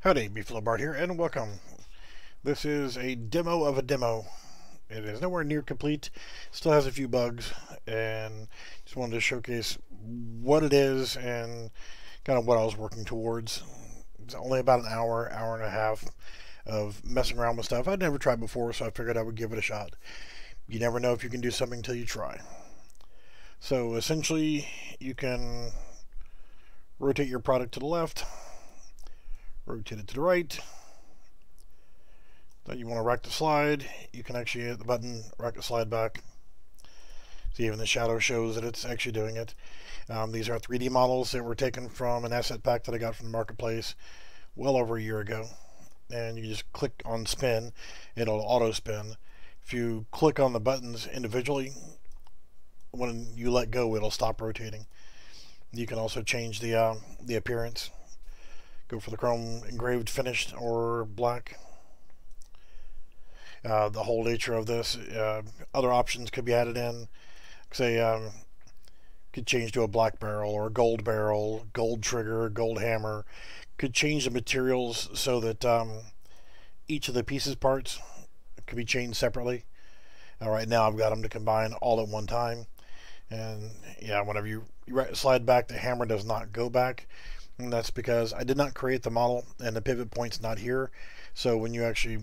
Howdy, Beefalo Bart here, and welcome. This is a demo of a demo. It is nowhere near complete, still has a few bugs, and just wanted to showcase what it is and kind of what I was working towards. It's only about an hour, hour and a half of messing around with stuff I'd never tried before, so I figured I would give it a shot. You never know if you can do something until you try. So essentially, you can rotate your product to the left, rotate it to the right. Then you want to rack the slide, you can actually hit the button, rack the slide back. See, even the shadow shows that it's actually doing it. These are 3D models that were taken from an asset pack that I got from the marketplace well over a year ago. And you just click on spin, it'll auto spin. If you click on the buttons individually, when you let go, it'll stop rotating. You can also change the appearance. Go for the chrome engraved finished or black. The whole nature of this, other options could be added in. Say, could change to a black barrel or a gold barrel, gold trigger, gold hammer. Could change the materials so that each of the pieces parts could be changed separately. Right now I've got them to combine all at one time. And yeah, whenever you slide back, the hammer does not go back. And that's because I did not create the model and the pivot point's not here. So when you actually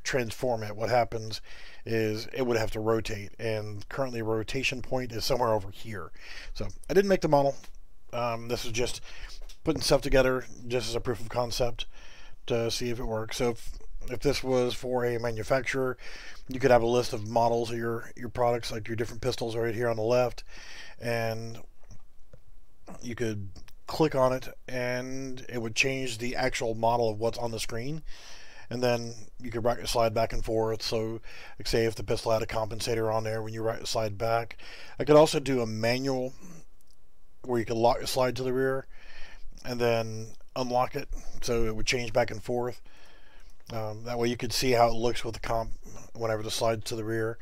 transform it, what happens is it would have to rotate, and currently rotation point is somewhere over here. So I didn't make the model. This is just putting stuff together just as a proof of concept to see if it works. So if this was for a manufacturer, you could have a list of models of your products, like your different pistols right here on the left, and you could click on it and it would change the actual model of what's on the screen. And then you could slide back and forth. So, like say if the pistol had a compensator on there, when you slide back, I could also do a manual where you could slide to the rear and then unlock it, so it would change back and forth. That way you could see how it looks with the comp whenever the slide to the rear.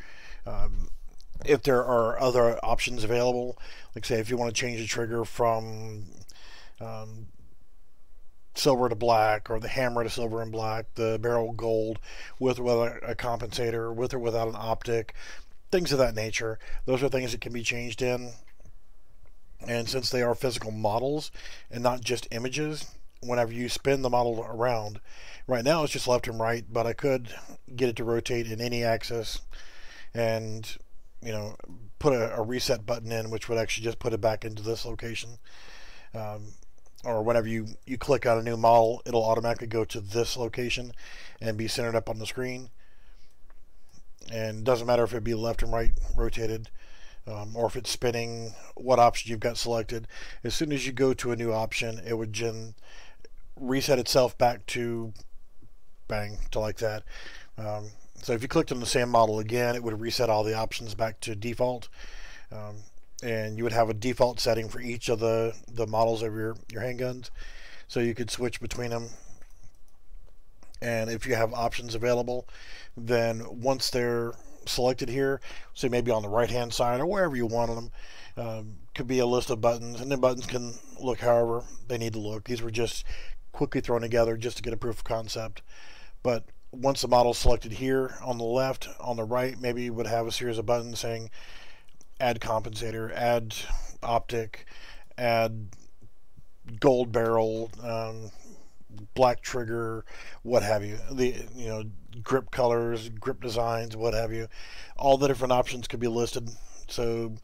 If there are other options available, like say if you want to change the trigger from silver to black, or the hammer to silver and black, the barrel gold, with or without a compensator, with or without an optic, things of that nature. Those are things that can be changed in. And since they are physical models and not just images, whenever you spin the model around, right now it's just left and right, but I could get it to rotate in any axis and, you know, put a reset button in, which would actually just put it back into this location. Or whenever you click on a new model, it'll automatically go to this location and be centered up on the screen. And it doesn't matter if it be left and right rotated, or if it's spinning, what option you've got selected. As soon as you go to a new option, it would reset itself back to bang, to like that. So if you clicked on the same model again, it would reset all the options back to default. And you would have a default setting for each of the models of your handguns, so you could switch between them. And if you have options available, then once they're selected here, say maybe on the right hand side or wherever you wanted them, could be a list of buttons, and the buttons can look however they need to look. These were just quickly thrown together just to get a proof of concept. But once the model is selected here on the left, on the right, maybe you would have a series of buttons saying add compensator, add optic, add gold barrel, black trigger, what have you. Grip colors, grip designs, what have you. All the different options could be listed. So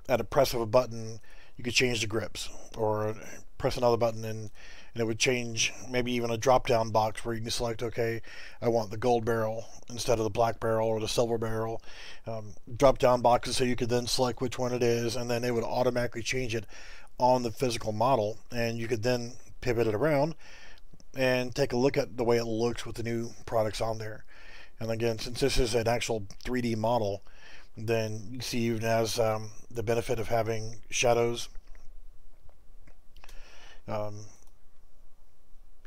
at a press of a button, you could change the grips, or press another button and it would change, maybe even a drop down box where you can select, okay, I want the gold barrel instead of the black barrel or the silver barrel. Drop down boxes so you could then select which one it is, and then it would automatically change it on the physical model, and you could then pivot it around and take a look at the way it looks with the new products on there. And again, since this is an actual 3D model, then you see even has the benefit of having shadows.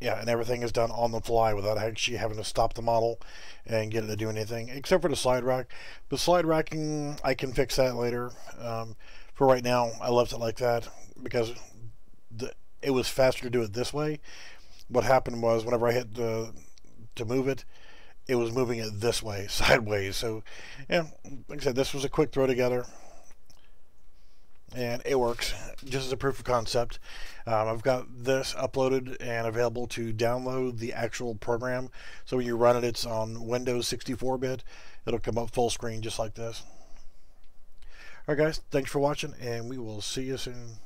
Yeah, and everything is done on the fly without actually having to stop the model and get it to do anything, except for the slide rack. The slide racking, I can fix that later. For right now, I left it like that because it was faster to do it this way. what happened was whenever I hit to move it, it was moving it this way, sideways. So, yeah, like I said, this was a quick throw together, and it works just as a proof of concept. I've got this uploaded and available to download the actual program. So when you run it, it's on Windows 64-bit. It'll come up full screen just like this. Alright guys, thanks for watching, and we will see you soon.